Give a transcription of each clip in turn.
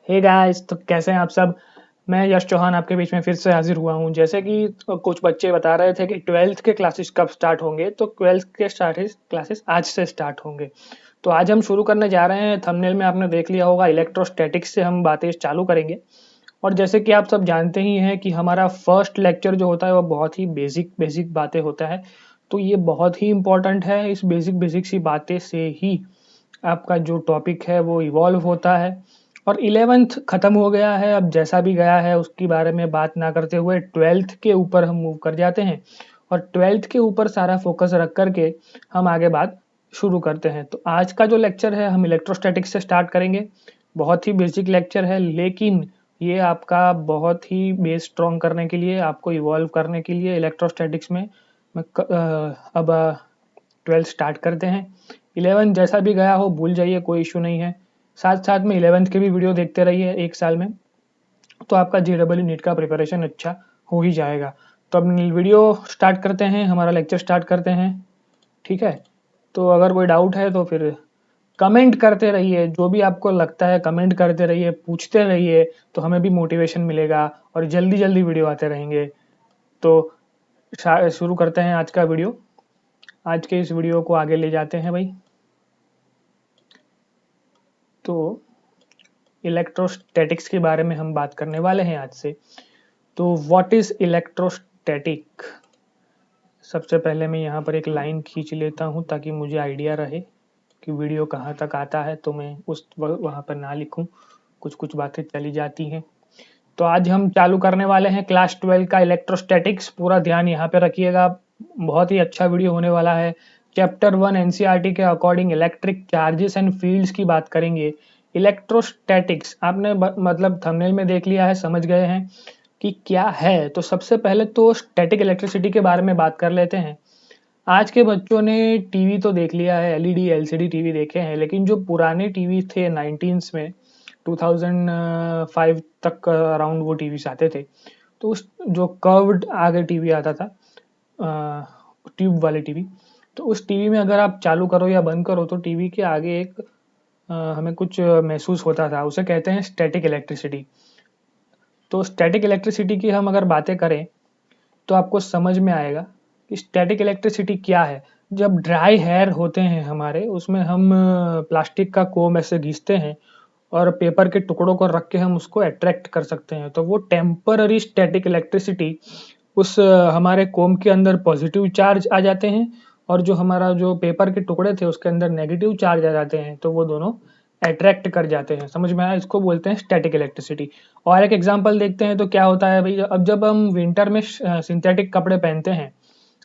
Hey guys, तो कैसे हैं आप सब। मैं यश चौहान आपके बीच में फिर से हाजिर हुआ हूँ। जैसे कि कुछ बच्चे बता रहे थे कि 12th के क्लासेस कब स्टार्ट होंगे, तो 12th के क्लासेस आज से स्टार्ट होंगे। तो आज हम शुरू करने जा रहे हैं। थंबनेल में आपने देख लिया होगा, इलेक्ट्रोस्टैटिक्स से हम बातें चालू करेंगे। और जैसे कि आप सब जानते ही हैं कि हमारा फर्स्ट लेक्चर जो होता है वो बहुत ही बेसिक बेसिक बातें होता है। तो ये बहुत ही इम्पोर्टेंट है। इस बेसिक बेसिक सी बातें से ही आपका जो टॉपिक है वो इवॉल्व होता है। और 11th खत्म हो गया है, अब जैसा भी गया है उसके बारे में बात ना करते हुए 12th के ऊपर हम मूव कर जाते हैं। और 12th के ऊपर सारा फोकस रख करके हम आगे बात शुरू करते हैं। तो आज का जो लेक्चर है हम इलेक्ट्रोस्टैटिक्स से स्टार्ट करेंगे। बहुत ही बेसिक लेक्चर है, लेकिन ये आपका बहुत ही बेस स्ट्रॉन्ग करने के लिए, आपको इवॉल्व करने के लिए इलेक्ट्रोस्टैटिक्स में अब 12th स्टार्ट करते हैं। 11 जैसा भी गया हो भूल जाइए, कोई इशू नहीं है। साथ साथ में 11th के भी वीडियो देखते रहिए एक साल में, तो आपका JEE नीट का प्रिपरेशन अच्छा हो ही जाएगा। तो अब वीडियो स्टार्ट करते हैं, हमारा लेक्चर स्टार्ट करते हैं। ठीक है, तो अगर कोई डाउट है तो फिर कमेंट करते रहिए, जो भी आपको लगता है कमेंट करते रहिए, पूछते रहिए, तो हमें भी मोटिवेशन मिलेगा और जल्दी जल्दी वीडियो आते रहेंगे। तो शुरू करते हैं आज का वीडियो। आज के इस वीडियो को आगे ले जाते हैं भाई। तो इलेक्ट्रोस्टैटिक्स के बारे में हम बात करने वाले हैं आज से। तो व्हाट इज इलेक्ट्रोस्टैटिक। सबसे पहले मैं यहाँ पर एक लाइन खींच लेता हूँ ताकि मुझे आइडिया रहे कि वीडियो कहाँ तक आता है, तो मैं उस वहाँ पर ना लिखूँ, कुछ कुछ बातें चली जाती हैं। तो आज हम चालू करने वाले हैं क्लास 12 का इलेक्ट्रोस्टैटिक्स। पूरा ध्यान यहाँ पे रखिएगा, बहुत ही अच्छा वीडियो होने वाला है। चैप्टर 1 NCERT के according electric charges and fields की बात करेंगे। इलेक्ट्रोस्टैटिक्स आपने मतलब थंबनेल में देख लिया है, समझ गए हैं कि क्या है। तो सबसे पहले तो स्टैटिक इलेक्ट्रिसिटी के बारे में बात कर लेते हैं। आज के बच्चों ने टीवी तो देख लिया है, LED LCD टीवी देखे हैं, लेकिन जो पुराने टीवी थे 19s में, 2005 तक अराउंड वो टीवी आते थे। तो उस जो कर्व्ड आगे टीवी आता था, ट्यूब वाले टीवी, तो उस टीवी में अगर आप चालू करो या बंद करो तो टीवी के आगे एक हमें कुछ महसूस होता था, उसे कहते हैं स्टैटिक इलेक्ट्रिसिटी। तो स्टैटिक इलेक्ट्रिसिटी की हम अगर बातें करें तो आपको समझ में आएगा कि स्टैटिक इलेक्ट्रिसिटी क्या है। जब ड्राई हेयर होते हैं हमारे, उसमें हम प्लास्टिक का कोम ऐसे घिसते हैं और पेपर के टुकड़ों को रख के हम उसको अट्रैक्ट कर सकते हैं, तो वो टेम्पररी स्टैटिक इलेक्ट्रिसिटी उस हमारे कोम के अंदर पॉजिटिव चार्ज आ जाते हैं, और जो हमारा जो पेपर के टुकड़े थे उसके अंदर नेगेटिव चार्ज आ जाते हैं, तो वो दोनों अट्रैक्ट कर जाते हैं। समझ में आया, इसको बोलते हैं स्टैटिक इलेक्ट्रिसिटी। और एक एग्जांपल देखते हैं तो क्या होता है भाई, अब जब हम विंटर में सिंथेटिक कपड़े पहनते हैं,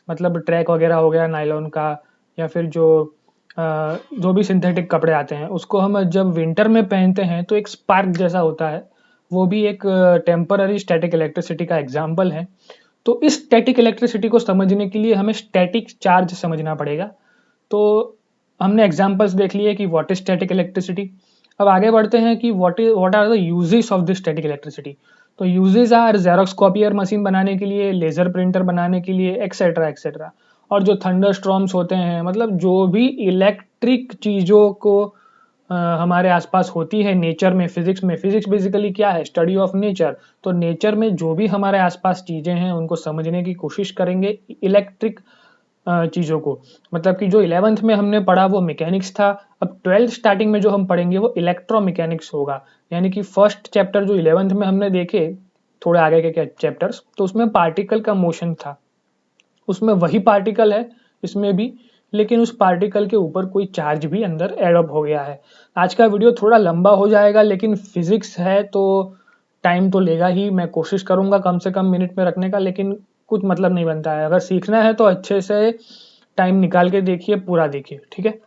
मतलब ट्रैक वगैरह हो गया नायलॉन का, या फिर जो भी सिंथेटिक कपड़े आते हैं उसको हम जब विंटर में पहनते हैं तो एक स्पार्क जैसा होता है, वो भी एक टेम्पररी स्टैटिक इलेक्ट्रिसिटी का एग्जाम्पल है। तो इस स्टैटिक इलेक्ट्रिसिटी को समझने के लिए हमें स्टैटिक चार्ज समझना पड़ेगा। तो हमने एग्जांपल्स देख लिए कि व्हाट इज स्टैटिक इलेक्ट्रिसिटी। अब आगे बढ़ते हैं कि what are the uses of this static electricity. तो uses are Xerox copier machine बनाने के लिए, लेजर प्रिंटर बनाने के लिए, एक्सेट्रा एक्सेट्रा। और जो थंडर स्ट्रॉम्स होते हैं, मतलब जो भी इलेक्ट्रिक चीज़ों को हमारे आसपास होती है नेचर में, फिजिक्स में। फिजिक्स बेसिकली क्या है, स्टडी ऑफ नेचर। तो नेचर में जो भी हमारे आसपास चीज़ें हैं उनको समझने की कोशिश करेंगे इलेक्ट्रिक चीज़ों को। मतलब कि जो 11th में हमने पढ़ा वो मैकेनिक्स था, अब 12th स्टार्टिंग में जो हम पढ़ेंगे वो इलेक्ट्रोमैकेनिक्स होगा। यानी कि फर्स्ट चैप्टर जो 11th में हमने देखे, थोड़े आगे के चैप्टर्स, तो उसमें पार्टिकल का मोशन था, उसमें वही पार्टिकल है इसमें भी, लेकिन उस पार्टिकल के ऊपर कोई चार्ज भी अंदर एड अप हो गया है। आज का वीडियो थोड़ा लंबा हो जाएगा, लेकिन फिजिक्स है तो टाइम तो लेगा ही। मैं कोशिश करूंगा कम से कम मिनट में रखने का, लेकिन कुछ मतलब नहीं बनता है। अगर सीखना है तो अच्छे से टाइम निकाल के देखिए, पूरा देखिए, ठीक है।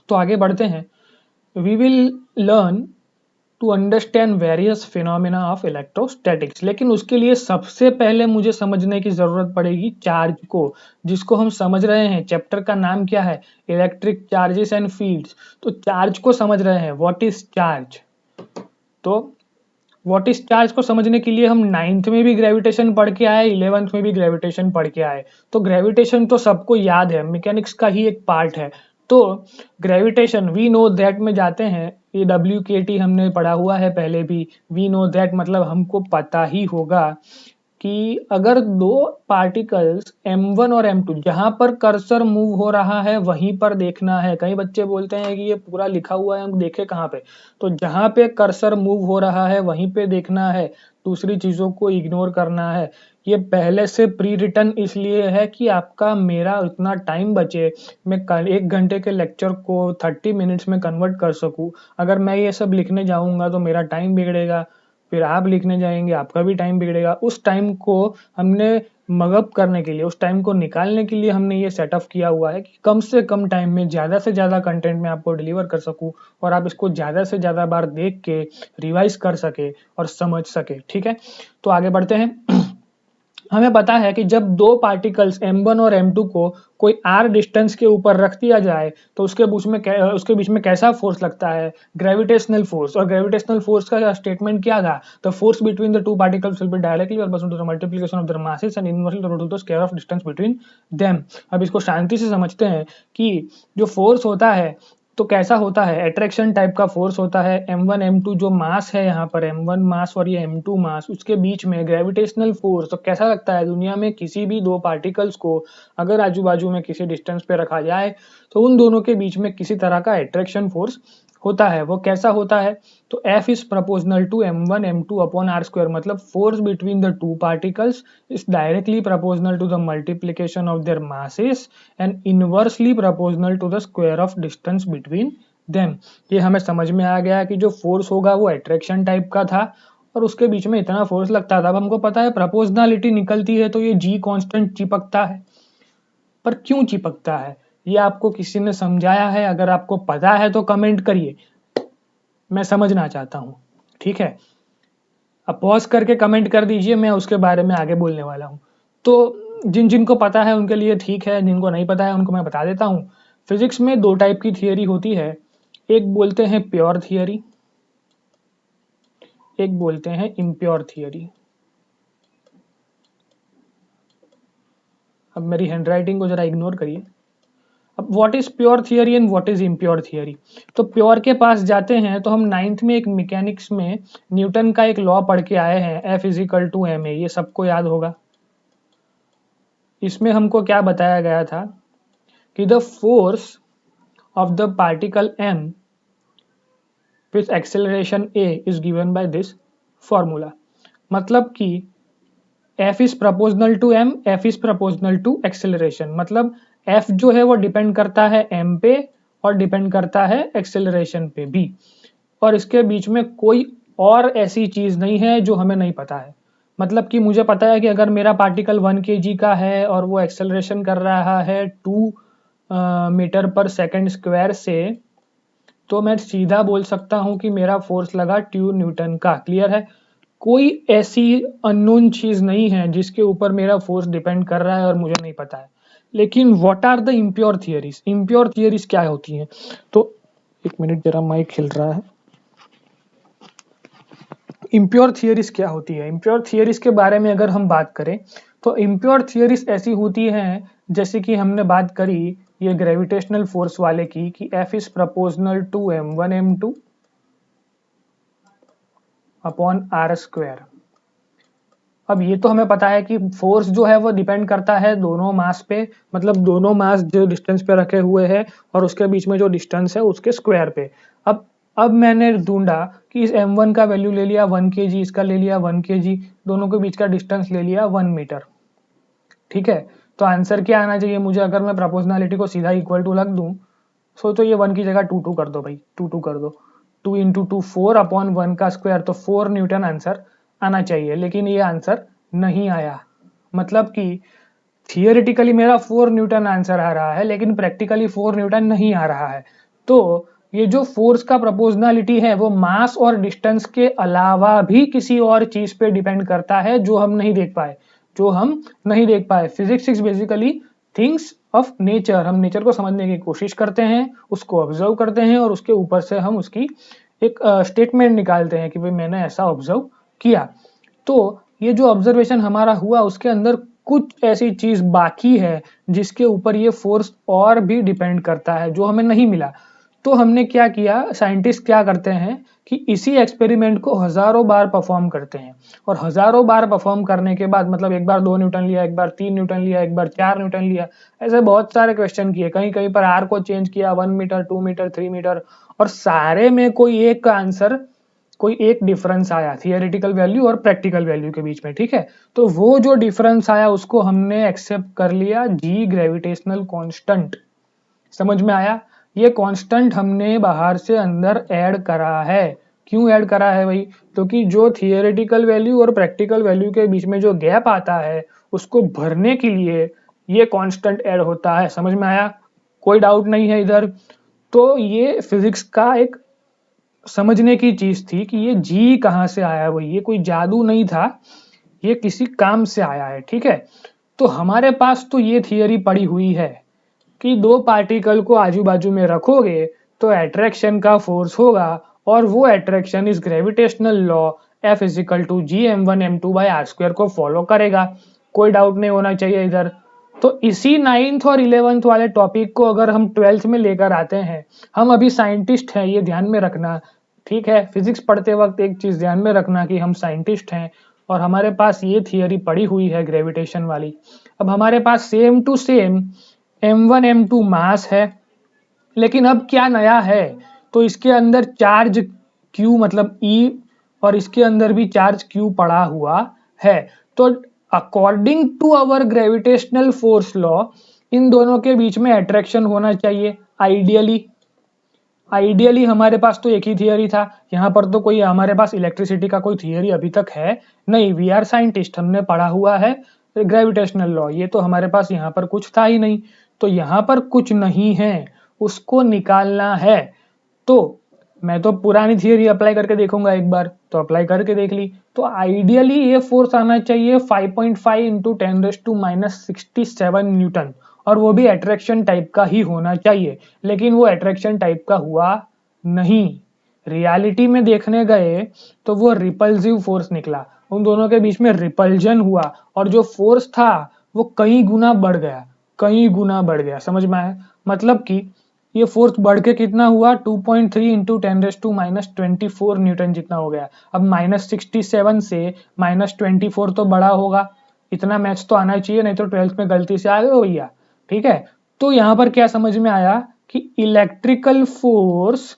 तो आगे बढ़ते हैं। We will learn to understand various phenomena of electrostatics. लेकिन उसके लिए सबसे पहले मुझे समझने की जरूरत पड़ेगी चार्ज को, जिसको हम समझ रहे हैं। चैप्टर का नाम क्या है, इलेक्ट्रिक चार्जेस एंड फील्ड्स। तो चार्ज को समझ रहे हैं, व्हाट इज चार्ज। तो व्हाट इज चार्ज को समझने के लिए हम 9th में भी ग्रेविटेशन पढ़ के आए, 11th में भी ग्रेविटेशन पढ़ के आए। तो ग्रेविटेशन तो सबको याद है, मैकेनिक्स का ही एक पार्ट है। तो ग्रेविटेशन वी नो दैट में जाते हैं, ये WKT हमने पढ़ा हुआ है पहले भी। वी नो दैट मतलब हमको पता ही होगा कि अगर दो पार्टिकल्स M1 और M2 जहां पर कर्सर मूव हो रहा है वहीं पर देखना है। कई बच्चे बोलते हैं कि ये पूरा लिखा हुआ है, हम देखे कहाँ पे? तो जहां पे कर्सर मूव हो रहा है वहीं पे देखना है, दूसरी चीजों को इग्नोर करना है। ये पहले से प्री रिटन इसलिए है कि आपका मेरा उतना टाइम बचे, मैं 1 घंटे के लेक्चर को 30 मिनट्स में कन्वर्ट कर सकूं। अगर मैं ये सब लिखने जाऊंगा तो मेरा टाइम बिगड़ेगा, फिर आप लिखने जाएंगे आपका भी टाइम बिगड़ेगा। उस टाइम को हमने मगअप करने के लिए, उस टाइम को निकालने के लिए हमने ये सेटअप किया हुआ है कि कम से कम टाइम में ज़्यादा से ज़्यादा कंटेंट मैं आपको डिलीवर कर सकूं और आप इसको ज़्यादा से ज़्यादा बार देख के रिवाइज कर सके और समझ सके। ठीक है, तो आगे बढ़ते हैं। हमें पता है कि जब दो पार्टिकल्स M1 और M2 को कोई r डिस्टेंस के ऊपर रख दिया जाए तो उसके बीच में कैसा फोर्स लगता है? Gravitational force. और ग्रेविटेशनल फोर्स का स्टेटमेंट क्या था? The force between the two particles will be directly proportional to the multiplication of their masses and inversely proportional to the square of distance between them. अब इसको शांति से समझते हैं कि जो फोर्स होता है तो कैसा होता है? अट्रैक्शन टाइप का फोर्स होता है। M1 M2 जो मास है, यहाँ पर M1 मास और ये M2 मास, उसके बीच में ग्रेविटेशनल फोर्स। तो कैसा लगता है? दुनिया में किसी भी दो पार्टिकल्स को अगर आजू बाजू में किसी डिस्टेंस पे रखा जाए तो उन दोनों के बीच में किसी तरह का अट्रैक्शन फोर्स होता है। वो कैसा होता है? तो F is proportional to M1 M2 upon R square, मतलब force between the two particles is directly proportional to the multiplication of their masses and inversely proportional to the square of distance between them. ये हमें समझ में आ गया कि जो force होगा वो अट्रैक्शन टाइप का था और उसके बीच में इतना फोर्स लगता था। अब हमको पता है प्रोपोर्शनलिटी निकलती है तो ये G कांस्टेंट चिपकता है। पर क्यों चिपकता है ये आपको किसी ने समझाया है? अगर आपको पता है तो कमेंट करिए, मैं समझना चाहता हूं। ठीक है, अब पॉज करके कमेंट कर दीजिए, मैं उसके बारे में आगे बोलने वाला हूं। तो जिनको पता है उनके लिए ठीक है, जिनको नहीं पता है उनको मैं बता देता हूं। फिजिक्स में दो टाइप की थियरी होती है, एक बोलते हैं प्योर थियरी, एक बोलते हैं इम्प्योर थियरी। अब मेरी हैंडराइटिंग को जरा इग्नोर करिए। अब what is pure theory and what is impure theory? तो प्योर के पास जाते हैं तो हम 9th में एक मैकेनिक्स में न्यूटन का एक लॉ पढ़ के आए हैं, F इजिकल टू ma, ये सबको याद होगा। इसमें हमको क्या बताया गया था कि the force of the particle m with acceleration a is given by this formula. मतलब कि F is proportional to m, F is proportional to acceleration. मतलब F जो है वो डिपेंड करता है m पे और डिपेंड करता है एक्सेलरेशन पे भी, और इसके बीच में कोई और ऐसी चीज नहीं है जो हमें नहीं पता है। मतलब कि मुझे पता है कि अगर मेरा पार्टिकल 1 kg का है और वो एक्सेलरेशन कर रहा है 2 मीटर पर सेकंड स्क्वायर से, तो मैं सीधा बोल सकता हूं कि मेरा फोर्स लगा 2 न्यूटन का। क्लियर है? कोई ऐसी अननोन चीज नहीं है जिसके ऊपर मेरा फोर्स डिपेंड कर रहा है और मुझे नहीं पता है। लेकिन what are the impure theories? Impure theories क्या होती हैं? तो एक मिनट, जरा माइक हिल रहा है। इम्प्योर थियरीज क्या होती है? इम्प्योर थियरीज के बारे में अगर हम बात करें तो इम्प्योर थियरीज ऐसी होती हैं, जैसे कि हमने बात करी ये ग्रेविटेशनल फोर्स वाले की, कि F is proportional to M1 M2 upon R square. अब ये तो हमें पता है कि फोर्स जो है वो डिपेंड करता है दोनों मास पे, मतलब दोनों मास जो डिस्टेंस पे रखे हुए हैं और उसके बीच में जो डिस्टेंस है उसके स्क्वायर पे। अब मैंने ढूंढा कि इस M1 का वैल्यू ले लिया 1 kg, इसका ले लिया 1 kg, दोनों के बीच का डिस्टेंस ले लिया 1 मीटर। ठीक है, तो आंसर क्या आना चाहिए मुझे? अगर मैं प्रोपोर्शनलिटी को सीधा इक्वल टू रख दूं तो ये 1 की जगह 2 कर दो भाई, 2 कर दो। 2 इंटू 2 4 अपॉन 1 का स्क्वायर, तो 4 न्यूटन आंसर आना चाहिए, लेकिन ये आंसर नहीं आया। मतलब कि थियोरेटिकली मेरा 4 न्यूटन आंसर आ रहा है लेकिन प्रैक्टिकली 4 न्यूटन नहीं आ रहा है। तो ये जो फोर्स का प्रोपोर्शनलिटी है वो मास और डिस्टेंस के अलावा भी किसी और चीज पे डिपेंड करता है जो हम नहीं देख पाए। Physics is basically things of nature. हम नेचर को समझने की कोशिश करते हैं, उसको ऑब्जर्व करते हैं और उसके ऊपर से हम उसकी एक स्टेटमेंट निकालते हैं कि भाई मैंने ऐसा ऑब्जर्व किया। तो ये जो ऑब्जर्वेशन हमारा हुआ उसके अंदर कुछ ऐसी चीज बाकी है जिसके ऊपर ये फोर्स और भी डिपेंड करता है, जो हमें नहीं मिला। तो हमने क्या किया, साइंटिस्ट क्या करते हैं कि इसी एक्सपेरिमेंट को हजारों बार परफॉर्म करते हैं, और हजारों बार परफॉर्म करने के बाद, मतलब एक बार 2 न्यूटन लिया, एक बार 3 न्यूटन लिया, एक बार 4 न्यूटन लिया, ऐसे बहुत सारे क्वेश्चन किए, कहीं कहीं पर आर को चेंज किया, 1 मीटर, 2 मीटर, 3 मीटर, और सारे में कोई एक का आंसर, कोई एक डिफरेंस आया थियोरेटिकल वैल्यू और प्रैक्टिकल वैल्यू के बीच में, ठीक है। तो वो जो डिफरेंस आया उसको हमने एक्सेप्ट कर लिया जी ग्रेविटेशनल कांस्टेंट। समझ में आया? ये कांस्टेंट हमने बाहर से अंदर ऐड करा है। क्यों ऐड करा है भाई? क्योंकि जो थियोरेटिकल वैल्यू और प्रैक्टिकल वैल्यू के बीच में जो गैप आता है उसको भरने के लिए ये कांस्टेंट ऐड होता है। समझ में आया? कोई डाउट नहीं है इधर? तो ये फिजिक्स का एक समझने की चीज थी कि ये जी कहां से आया भाई, ये कोई जादू नहीं था, ये किसी काम से आया है, ठीक है। तो हमारे पास तो ये थियरी पड़ी हुई है कि दो पार्टिकल को आजू बाजू में रखोगे तो अट्रैक्शन का फोर्स होगा, और वो अट्रैक्शन इस gravitational law F is equal to G m1m2/r² को फॉलो करेगा। कोई डाउट नहीं होना चाहिए इधर। तो इसी 9th और 11th वाले टॉपिक को अगर हम 12th में लेकर आते हैं, हम अभी साइंटिस्ट हैं, ये ध्यान में रखना, ठीक है। फिजिक्स पढ़ते वक्त एक चीज ध्यान में रखना कि हम साइंटिस्ट हैं और हमारे पास ये थियरी पड़ी हुई है ग्रेविटेशन वाली। अब हमारे पास same to same m1 m2 mass है, लेकिन अब क्या नया है, तो इसके अंदर चार्ज q मतलब E, और इसके अंदर भी चार्ज q पड़ा हुआ है। तो according to our gravitational force law इन दोनों के बीच में अट्रैक्शन होना चाहिए आइडियली। आइडियली हमारे पास तो एक ही थियरी था, यहाँ पर तो कोई हमारे पास इलेक्ट्रिसिटी का कोई थियरी अभी तक है नहीं। वी आर साइंटिस्ट, हमने पढ़ा हुआ है ग्रेविटेशनल लॉ, ये तो हमारे पास यहाँ पर कुछ था ही नहीं। तो यहाँ पर कुछ नहीं है, उसको निकालना है। तो मैं तो पुरानी थियरी अप्लाई करके देखूंगा एक बार, तो अप्लाई करके देख ली। तो आइडियली ये फोर्स आना चाहिए 5.5 इंटू 10⁻⁻67 न्यूटन, और वो भी अट्रैक्शन टाइप का ही होना चाहिए। लेकिन वो अट्रैक्शन टाइप का हुआ नहीं, रियलिटी में देखने गए तो वो रिपल्सिव फोर्स निकला, उन दोनों के बीच में रिपल्जन हुआ, और जो फोर्स था वो कई गुना बढ़ गया, कई गुना बढ़ गया। समझ में आया? मतलब कि ये फोर्स बढ़ के कितना हुआ, 2.3 इंटू 10⁻⁻24 न्यूटन जितना हो गया। अब -67 से -24 तो बड़ा होगा, इतना मैथ्स तो आना चाहिए, नहीं तो 12th में गलती से आ गए हो भैया, ठीक है। तो यहां पर क्या समझ में आया कि electrical force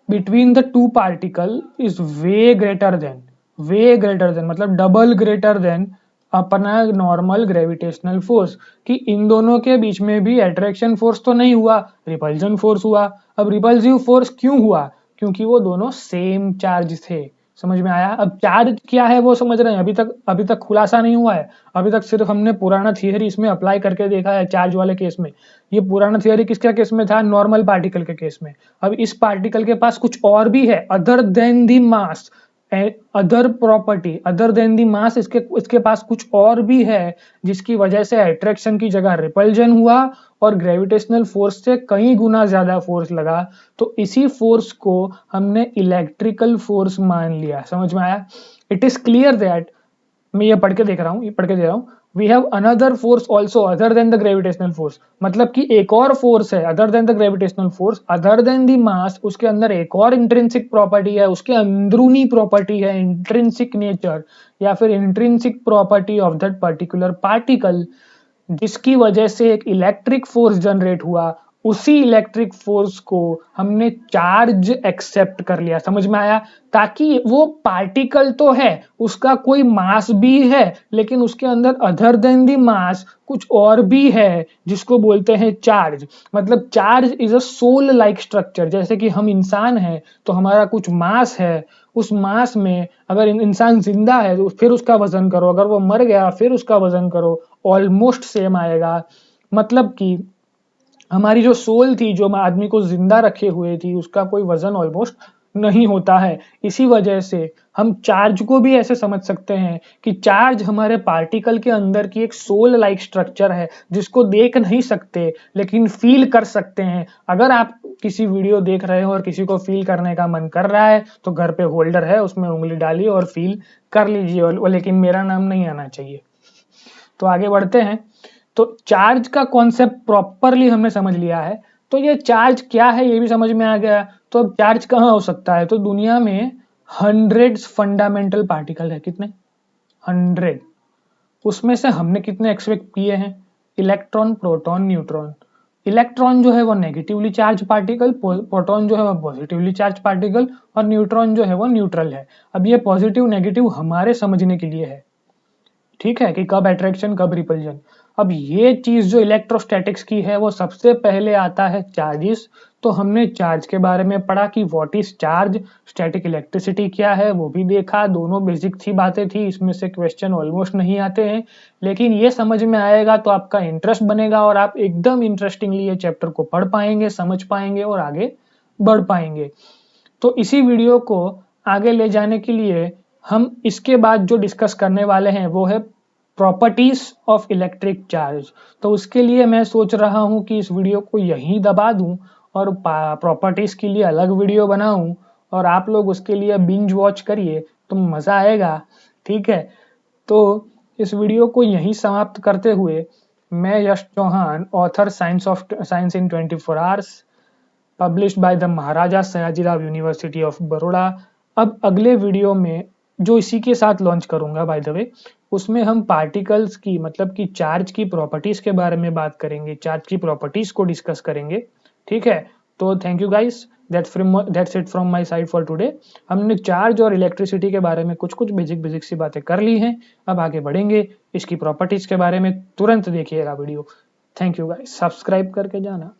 between the to particle is way greater than मतलब डबल ग्रेटर देन अपना नॉर्मल ग्रेविटेशनल फोर्स, कि इन दोनों के बीच में भी अट्रैक्शन फोर्स तो नहीं हुआ, रिपल्जन फोर्स हुआ। अब रिपल्सिव फोर्स क्यों हुआ? क्योंकि वो दोनों सेम चार्ज थे। समझ में आया? अब चार्ज क्या है वो समझ रहे हैं? अभी तक खुलासा नहीं हुआ है, अभी तक सिर्फ हमने पुराना थियरी इसमें अप्लाई करके देखा है चार्ज वाले केस में। ये पुराना थियरी किसके केस में था? नॉर्मल पार्टिकल के केस में। अब इस पार्टिकल के पास कुछ और भी है अदर देन दी मास, अदर प्रॉपर्टी अदर देन दी मास, इसके पास कुछ और भी है जिसकी वजह से अट्रैक्शन की जगह रिपल्जन हुआ और ग्रेविटेशनल फोर्स से कई गुना ज्यादा फोर्स लगा। तो इसी फोर्स को हमने इलेक्ट्रिकल फोर्स मान लिया। समझ में आया? इट इज क्लियर दैट, मैं ये पढ़ के देख रहा हूँ, ये पढ़ के दे रहा हूँ, we have another force also other than the gravitational force, मतलब कि एक और फोर्स है other than the gravitational force, other than the mass, उसके अंदर एक और इंट्रिंसिक प्रॉपर्टी है, उसके अंदरूनी प्रॉपर्टी है, इंट्रिंसिक नेचर या फिर intrinsic property of that particular particle, जिसकी वजह से एक इलेक्ट्रिक फोर्स जनरेट हुआ। उसी इलेक्ट्रिक फोर्स को हमने चार्ज एक्सेप्ट कर लिया। समझ में आया? ताकि वो पार्टिकल तो है, उसका कोई मास भी है, लेकिन उसके अंदर अदर देन दी मास कुछ और भी है जिसको बोलते हैं चार्ज। मतलब charge is a soul like structure. जैसे कि हम इंसान हैं तो हमारा कुछ मास है, उस मास में अगर इंसान जिंदा है तो फिर उसका वजन करो, अगर वो मर गया फिर उसका वजन करो, ऑलमोस्ट सेम आएगा। मतलब कि हमारी जो सोल थी, जो आदमी को जिंदा रखे हुए थी, उसका कोई वजन ऑलमोस्ट नहीं होता है। इसी वजह से हम चार्ज को भी ऐसे समझ सकते हैं कि चार्ज हमारे पार्टिकल के अंदर की एक सोल लाइक स्ट्रक्चर है जिसको देख नहीं सकते लेकिन फील कर सकते हैं। अगर आप किसी वीडियो देख रहे हो और किसी को फील करने का मन कर रहा है तो घर पे होल्डर है, उसमें उंगली डालिए और फील कर लीजिए, लेकिन मेरा नाम नहीं आना चाहिए। तो आगे बढ़ते हैं। तो चार्ज का कॉन्सेप्ट प्रॉपरली हमने समझ लिया है, तो ये चार्ज क्या है ये भी समझ में आ गया। तो अब चार्ज कहाँ हो सकता है, तो दुनिया में हंड्रेड्स फंडामेंटल पार्टिकल है। कितने? 100। उसमें से हमने कितने एक्सपेक्ट किए हैं? Electron, proton, neutron. इलेक्ट्रॉन जो है वो नेगेटिवली चार्ज पार्टिकल, प्रोटॉन जो है वो पॉजिटिवली चार्ज पार्टिकल, और न्यूट्रॉन जो है वो न्यूट्रल है। अब ये पॉजिटिव नेगेटिव हमारे समझने के लिए है, ठीक है, कि कब अट्रैक्शन कब रिपल्जन। अब ये चीज जो इलेक्ट्रोस्टैटिक्स की है वो सबसे पहले आता है चार्जेस। तो हमने चार्ज के बारे में पढ़ा कि what is charge, static electricity क्या है वो भी देखा। दोनों बेसिक सी बातें थी, इसमें से क्वेश्चन ऑलमोस्ट नहीं आते हैं, लेकिन ये समझ में आएगा तो आपका इंटरेस्ट बनेगा और आप एकदम इंटरेस्टिंगली ये चैप्टर को पढ़ पाएंगे, समझ पाएंगे और आगे बढ़ पाएंगे। तो इसी वीडियो को आगे ले जाने के लिए हम इसके बाद जो डिस्कस करने वाले हैं वो है प्रॉपर्टीज ऑफ इलेक्ट्रिक चार्ज। तो उसके लिए मैं सोच रहा हूं कि इस वीडियो को यहीं दबा दूं और प्रॉपर्टीज के लिए अलग वीडियो बनाऊं, और आप लोग उसके लिए बिंज वॉच करिए तो मजा आएगा, ठीक है। तो इस वीडियो को यहीं समाप्त करते हुए मैं Yash Chauhan, author science in 24 hours, published by the Maharaja Sayajirao University of Baroda. अब अगले वीडियो में जो इसी के साथ लॉन्च करूंगा बाय द वे, उसमें हम पार्टिकल्स की मतलब कि चार्ज की प्रॉपर्टीज के बारे में बात करेंगे, चार्ज की प्रॉपर्टीज को डिस्कस करेंगे, ठीक है। तो thank you guys, that's it from my side for today. हमने चार्ज और इलेक्ट्रिसिटी के बारे में कुछ कुछ बेसिक सी बातें कर ली हैं, अब आगे बढ़ेंगे इसकी प्रॉपर्टीज के बारे में। तुरंत देखिएगा video. Thank you guys, subscribe करके जाना।